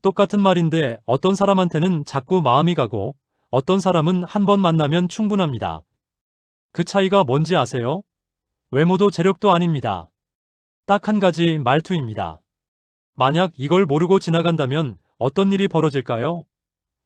똑같은 말인데 어떤 사람한테는 자꾸 마음이 가고 어떤 사람은 한 번 만나면 충분합니다. 그 차이가 뭔지 아세요? 외모도 재력도 아닙니다. 딱 한 가지 말투입니다. 만약 이걸 모르고 지나간다면 어떤 일이 벌어질까요?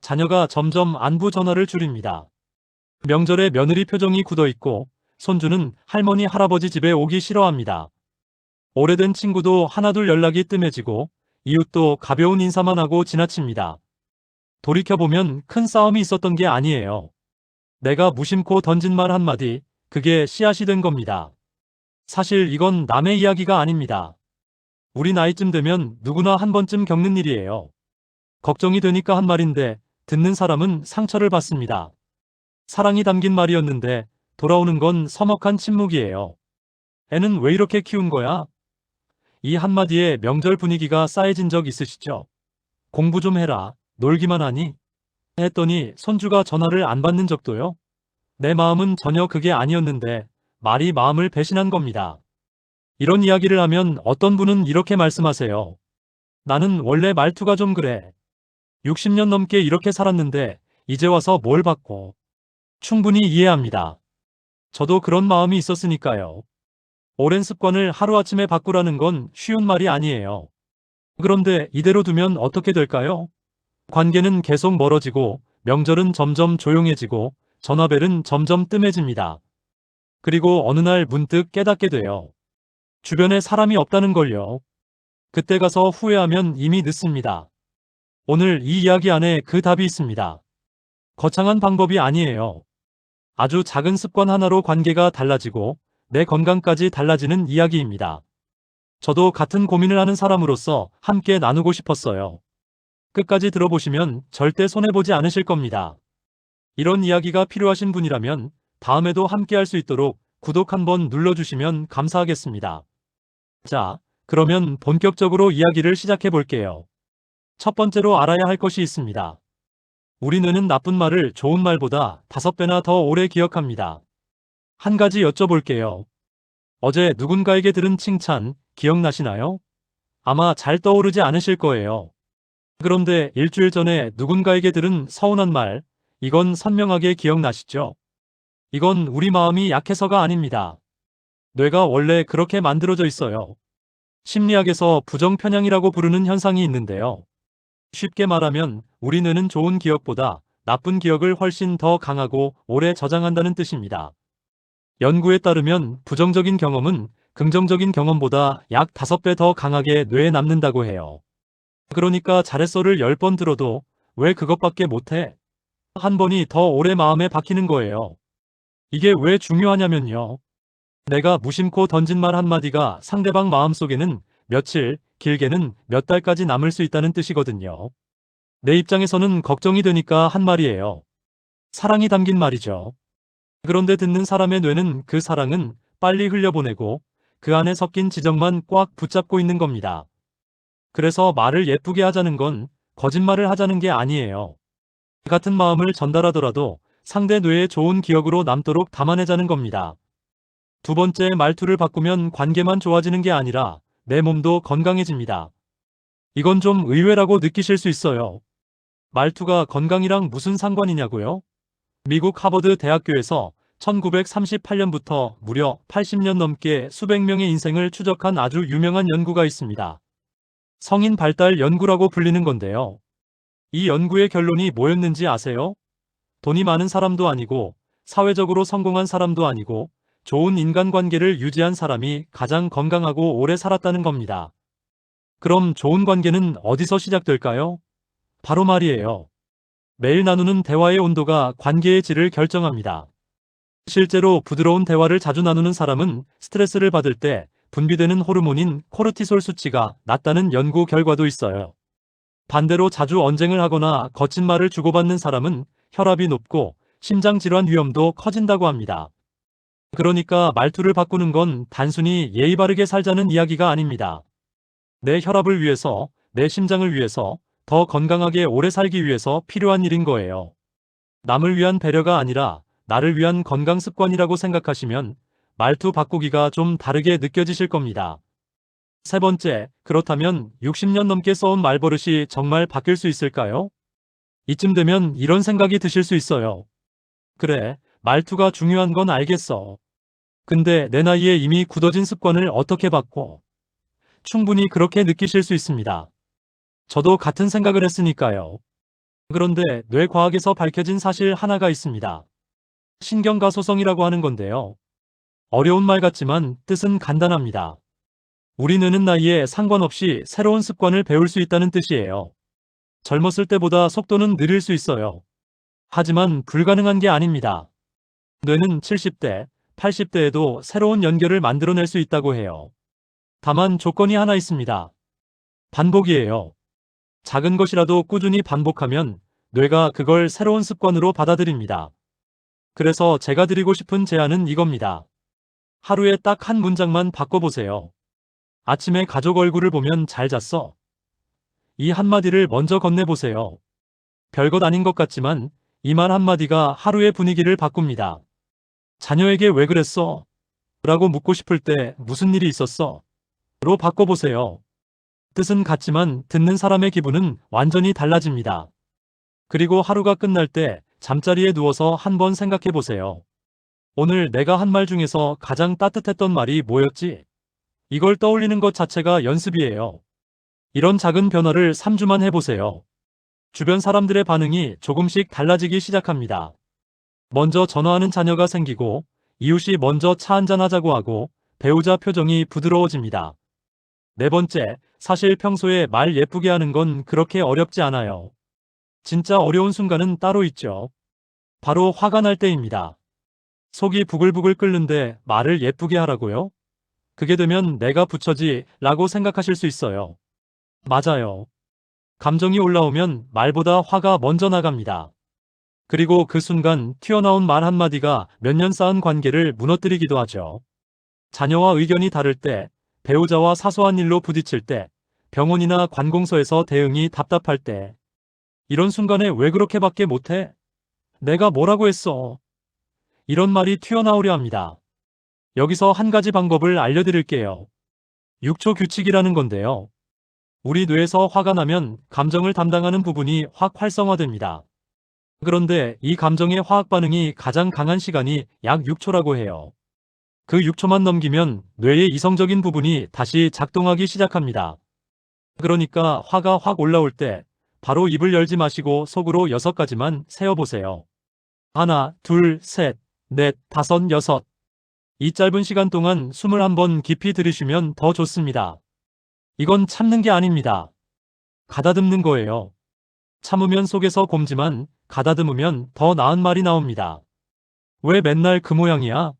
자녀가 점점 안부 전화를 줄입니다. 명절에 며느리 표정이 굳어있고 손주는 할머니 할아버지 집에 오기 싫어합니다. 오래된 친구도 하나둘 연락이 뜸해지고 이웃도 가벼운 인사만 하고 지나칩니다. 돌이켜보면 큰 싸움이 있었던 게 아니에요. 내가 무심코 던진 말 한마디, 그게 씨앗이 된 겁니다. 사실 이건 남의 이야기가 아닙니다. 우리 나이쯤 되면 누구나 한 번쯤 겪는 일이에요. 걱정이 되니까 한 말인데 듣는 사람은 상처를 받습니다. 사랑이 담긴 말이었는데 돌아오는 건 서먹한 침묵이에요. 애는 왜 이렇게 키운 거야? 이 한마디에 명절 분위기가 싸해진 적 있으시죠? 공부 좀 해라, 놀기만 하니? 했더니 손주가 전화를 안 받는 적도요? 내 마음은 전혀 그게 아니었는데 말이 마음을 배신한 겁니다. 이런 이야기를 하면 어떤 분은 이렇게 말씀하세요. 나는 원래 말투가 좀 그래. 60년 넘게 이렇게 살았는데 이제 와서 뭘 바꿔. 충분히 이해합니다. 저도 그런 마음이 있었으니까요. 오랜 습관을 하루아침에 바꾸라는 건 쉬운 말이 아니에요. 그런데 이대로 두면 어떻게 될까요? 관계는 계속 멀어지고 명절은 점점 조용해지고 전화벨은 점점 뜸해집니다. 그리고 어느 날 문득 깨닫게 돼요. 주변에 사람이 없다는 걸요. 그때 가서 후회하면 이미 늦습니다. 오늘 이 이야기 안에 그 답이 있습니다. 거창한 방법이 아니에요. 아주 작은 습관 하나로 관계가 달라지고 내 건강까지 달라지는 이야기입니다. 저도 같은 고민을 하는 사람으로서 함께 나누고 싶었어요. 끝까지 들어보시면 절대 손해보지 않으실 겁니다. 이런 이야기가 필요하신 분이라면 다음에도 함께 할 수 있도록 구독 한번 눌러주시면 감사하겠습니다. 자, 그러면 본격적으로 이야기를 시작해 볼게요. 첫 번째로 알아야 할 것이 있습니다. 우리 뇌는 나쁜 말을 좋은 말보다 5배나 더 오래 기억합니다. 한 가지 여쭤볼게요. 어제 누군가에게 들은 칭찬 기억나시나요? 아마 잘 떠오르지 않으실 거예요. 그런데 일주일 전에 누군가에게 들은 서운한 말, 이건 선명하게 기억나시죠? 이건 우리 마음이 약해서가 아닙니다. 뇌가 원래 그렇게 만들어져 있어요. 심리학에서 부정편향이라고 부르는 현상이 있는데요. 쉽게 말하면 우리 뇌는 좋은 기억보다 나쁜 기억을 훨씬 더 강하고 오래 저장한다는 뜻입니다. 연구에 따르면 부정적인 경험은 긍정적인 경험보다 약 5배 더 강하게 뇌에 남는다고 해요. 그러니까 잘했어를 10번 들어도 왜 그것밖에 못해? 한 번이 더 오래 마음에 박히는 거예요. 이게 왜 중요하냐면요. 내가 무심코 던진 말 한마디가 상대방 마음속에는 며칠, 길게는 몇 달까지 남을 수 있다는 뜻이거든요. 내 입장에서는 걱정이 되니까 한 말이에요. 사랑이 담긴 말이죠. 그런데 듣는 사람의 뇌는 그 사랑은 빨리 흘려보내고 그 안에 섞인 지적만 꽉 붙잡고 있는 겁니다. 그래서 말을 예쁘게 하자는 건 거짓말을 하자는 게 아니에요. 같은 마음을 전달하더라도 상대 뇌에 좋은 기억으로 남도록 담아내자는 겁니다. 두 번째, 말투를 바꾸면 관계만 좋아지는 게 아니라 내 몸도 건강해집니다. 이건 좀 의외라고 느끼실 수 있어요. 말투가 건강이랑 무슨 상관이냐고요? 미국 하버드 대학교에서 1938년부터 무려 80년 넘게 수백 명의 인생을 추적한 아주 유명한 연구가 있습니다. 성인 발달 연구라고 불리는 건데요. 이 연구의 결론이 뭐였는지 아세요? 돈이 많은 사람도 아니고 사회적으로 성공한 사람도 아니고 좋은 인간관계를 유지한 사람이 가장 건강하고 오래 살았다는 겁니다. 그럼 좋은 관계는 어디서 시작될까요? 바로 말이에요. 매일 나누는 대화의 온도가 관계의 질을 결정합니다. 실제로 부드러운 대화를 자주 나누는 사람은 스트레스를 받을 때 분비되는 호르몬인 코르티솔 수치가 낮다는 연구 결과도 있어요. 반대로 자주 언쟁을 하거나 거친 말을 주고받는 사람은 혈압이 높고 심장질환 위험도 커진다고 합니다. 그러니까 말투를 바꾸는 건 단순히 예의 바르게 살자는 이야기가 아닙니다. 내 혈압을 위해서, 내 심장을 위해서, 더 건강하게 오래 살기 위해서 필요한 일인 거예요. 남을 위한 배려가 아니라 나를 위한 건강 습관이라고 생각하시면 말투 바꾸기가 좀 다르게 느껴지실 겁니다. 세 번째, 그렇다면 60년 넘게 써온 말버릇이 정말 바뀔 수 있을까요? 이쯤 되면 이런 생각이 드실 수 있어요. 그래, 말투가 중요한 건 알겠어. 근데 내 나이에 이미 굳어진 습관을 어떻게 바꿔? 충분히 그렇게 느끼실 수 있습니다. 저도 같은 생각을 했으니까요. 그런데 뇌과학에서 밝혀진 사실 하나가 있습니다. 신경가소성이라고 하는 건데요. 어려운 말 같지만 뜻은 간단합니다. 우리 뇌는 나이에 상관없이 새로운 습관을 배울 수 있다는 뜻이에요. 젊었을 때보다 속도는 느릴 수 있어요. 하지만 불가능한 게 아닙니다. 뇌는 70대, 80대에도 새로운 연결을 만들어낼 수 있다고 해요. 다만 조건이 하나 있습니다. 반복이에요. 작은 것이라도 꾸준히 반복하면 뇌가 그걸 새로운 습관으로 받아들입니다. 그래서 제가 드리고 싶은 제안은 이겁니다. 하루에 딱 한 문장만 바꿔보세요. 아침에 가족 얼굴을 보면 잘 잤어? 이 한마디를 먼저 건네보세요. 별것 아닌 것 같지만 이 말 한마디가 하루의 분위기를 바꿉니다. 자녀에게 왜 그랬어? 라고 묻고 싶을 때 무슨 일이 있었어? 로 바꿔보세요. 뜻은 같지만 듣는 사람의 기분은 완전히 달라집니다. 그리고 하루가 끝날 때 잠자리에 누워서 한번 생각해 보세요. 오늘 내가 한 말 중에서 가장 따뜻했던 말이 뭐였지? 이걸 떠올리는 것 자체가 연습이에요. 이런 작은 변화를 3주만 해보세요. 주변 사람들의 반응이 조금씩 달라지기 시작합니다. 먼저 전화하는 자녀가 생기고, 이웃이 먼저 차 한잔 하자고 하고, 배우자 표정이 부드러워집니다. 네 번째, 사실 평소에 말 예쁘게 하는 건 그렇게 어렵지 않아요. 진짜 어려운 순간은 따로 있죠. 바로 화가 날 때입니다. 속이 부글부글 끓는데 말을 예쁘게 하라고요? 그게 되면 내가 부처지 라고 생각하실 수 있어요. 맞아요. 감정이 올라오면 말보다 화가 먼저 나갑니다. 그리고 그 순간 튀어나온 말 한마디가 몇 년 쌓은 관계를 무너뜨리기도 하죠. 자녀와 의견이 다를 때, 배우자와 사소한 일로 부딪힐 때, 병원이나 관공서에서 대응이 답답할 때, 이런 순간에 왜 그렇게밖에 못해? 내가 뭐라고 했어? 이런 말이 튀어나오려 합니다. 여기서 한 가지 방법을 알려드릴게요. 6초 규칙이라는 건데요. 우리 뇌에서 화가 나면 감정을 담당하는 부분이 확 활성화됩니다. 그런데 이 감정의 화학 반응이 가장 강한 시간이 약 6초라고 해요. 그 6초만 넘기면 뇌의 이성적인 부분이 다시 작동하기 시작합니다. 그러니까 화가 확 올라올 때 바로 입을 열지 마시고 속으로 6가지만 세어보세요. 하나, 둘, 셋, 넷, 다섯, 여섯. 이 짧은 시간 동안 숨을 한번 깊이 들이쉬면 더 좋습니다. 이건 참는 게 아닙니다. 가다듬는 거예요. 참으면 속에서 곰지만 가다듬으면 더 나은 말이 나옵니다. 왜 맨날 그 모양이야?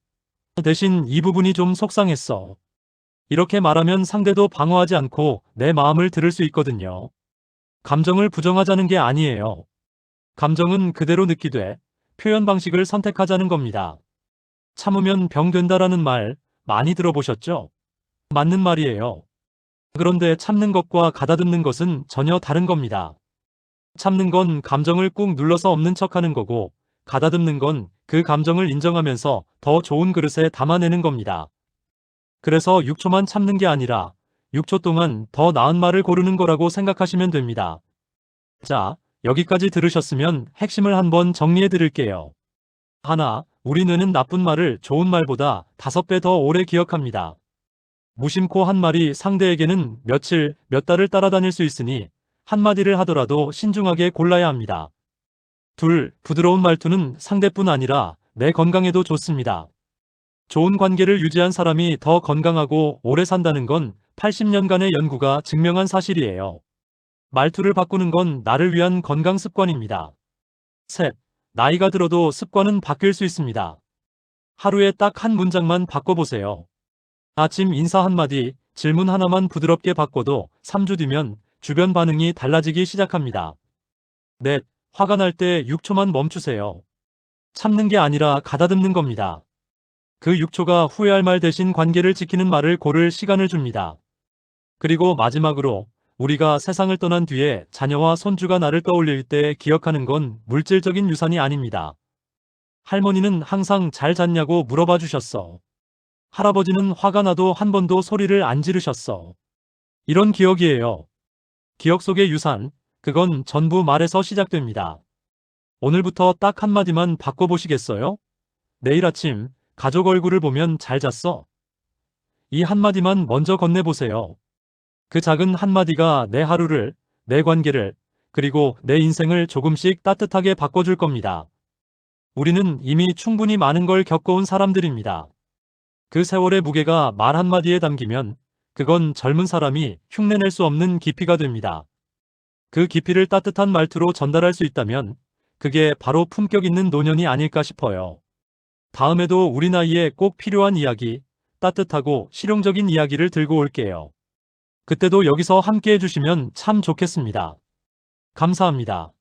대신 이 부분이 좀 속상했어. 이렇게 말하면 상대도 방어하지 않고 내 마음을 들을 수 있거든요. 감정을 부정하자는 게 아니에요. 감정은 그대로 느끼되 표현 방식을 선택하자는 겁니다. 참으면 병 된다라는 말 많이 들어보셨죠? 맞는 말이에요. 그런데 참는 것과 가다듬는 것은 전혀 다른 겁니다. 참는 건 감정을 꾹 눌러서 없는 척하는 거고, 가다듬는 건 그 감정을 인정하면서 더 좋은 그릇에 담아내는 겁니다. 그래서 6초만 참는 게 아니라 6초 동안 더 나은 말을 고르는 거라고 생각하시면 됩니다. 자, 여기까지 들으셨으면 핵심을 한번 정리해 드릴게요. 하나, 우리 뇌는 나쁜 말을 좋은 말보다 5배 더 오래 기억합니다. 무심코 한 말이 상대에게는 며칠, 몇 달을 따라다닐 수 있으니 한마디를 하더라도 신중하게 골라야 합니다. 둘, 부드러운 말투는 상대뿐 아니라 내 건강에도 좋습니다. 좋은 관계를 유지한 사람이 더 건강하고 오래 산다는 건 80년간의 연구가 증명한 사실이에요. 말투를 바꾸는 건 나를 위한 건강 습관입니다. 셋, 나이가 들어도 습관은 바뀔 수 있습니다. 하루에 딱 한 문장만 바꿔보세요. 아침 인사 한마디, 질문 하나만 부드럽게 바꿔도 3주 뒤면 주변 반응이 달라지기 시작합니다. 넷, 화가 날 때 6초만 멈추세요. 참는 게 아니라 가다듬는 겁니다. 그 6초가 후회할 말 대신 관계를 지키는 말을 고를 시간을 줍니다. 그리고 마지막으로 우리가 세상을 떠난 뒤에 자녀와 손주가 나를 떠올릴 때 기억하는 건 물질적인 유산이 아닙니다. 할머니는 항상 잘 잤냐고 물어봐 주셨어. 할아버지는 화가 나도 한 번도 소리를 안 지르셨어. 이런 기억이에요. 기억 속의 유산, 그건 전부 말에서 시작됩니다. 오늘부터 딱 한마디만 바꿔보시겠어요? 내일 아침, 가족 얼굴을 보면 잘 잤어. 이 한마디만 먼저 건네보세요. 그 작은 한마디가 내 하루를, 내 관계를, 그리고 내 인생을 조금씩 따뜻하게 바꿔줄 겁니다. 우리는 이미 충분히 많은 걸 겪어온 사람들입니다. 그 세월의 무게가 말 한마디에 담기면 그건 젊은 사람이 흉내낼 수 없는 깊이가 됩니다. 그 깊이를 따뜻한 말투로 전달할 수 있다면 그게 바로 품격 있는 노년이 아닐까 싶어요. 다음에도 우리 나이에 꼭 필요한 이야기, 따뜻하고 실용적인 이야기를 들고 올게요. 그때도 여기서 함께 해주시면 참 좋겠습니다. 감사합니다.